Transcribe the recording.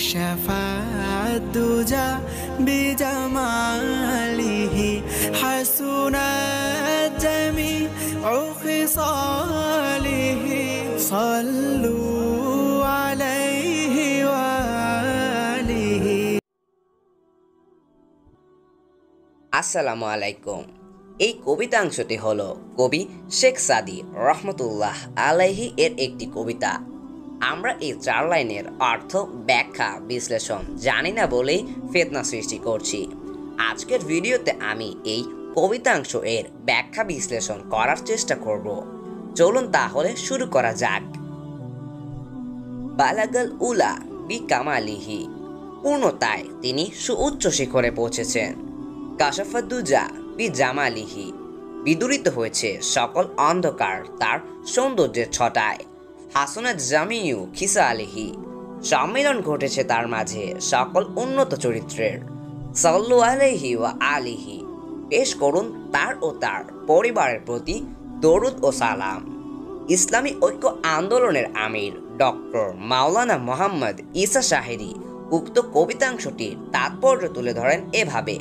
شفع الدجى بجماله حسنت جميع خصاله صلوا عليه وآله। আসসালামু আলাইকুম। এই কবিতাংশটি হলো কবি শেখ সাদি রহমতুল্লাহ আলাইহি এর একটি কবিতা। আমরা এই 4 লাইনের অর্থ, ব্যাখ্যা, বিশ্লেষণ জানি না বলেই ফিতনা সৃষ্টি করছি। আজকের ভিডিওতে আমি এই কবিতাংশ এর ব্যাখ্যা বিশ্লেষণ করার চেষ্টা করব। চলুন তাহলে শুরু করা যাক। বালাগাল উলা বি কামালিহি, পূর্ণতায় তিনি সুউচ্চ শিখরে পৌঁছেছেন। কাশাফাদুজা বি জামালিহি, বিদূরিত হয়েছে সকল অন্ধকার তার সৌন্দর্যের ছটায়। হাসনাত জামিউ খিসা আলিহি, সম্মিলন ঘটেছে তার মাঝে সকল উন্নত চরিত্রের। সাল্লু আলাইহি ওয়া আলিহি, পেশ করুন তার ও তার পরিবারের প্রতি দরুদ ও সালাম। ইসলামী ঐক্য আন্দোলনের আমির ডক্টর মাওলানা মোহাম্মদ ঈসা শাহেরি উক্ত কবিতাংশটির তাৎপর্য তুলে ধরেন এভাবে।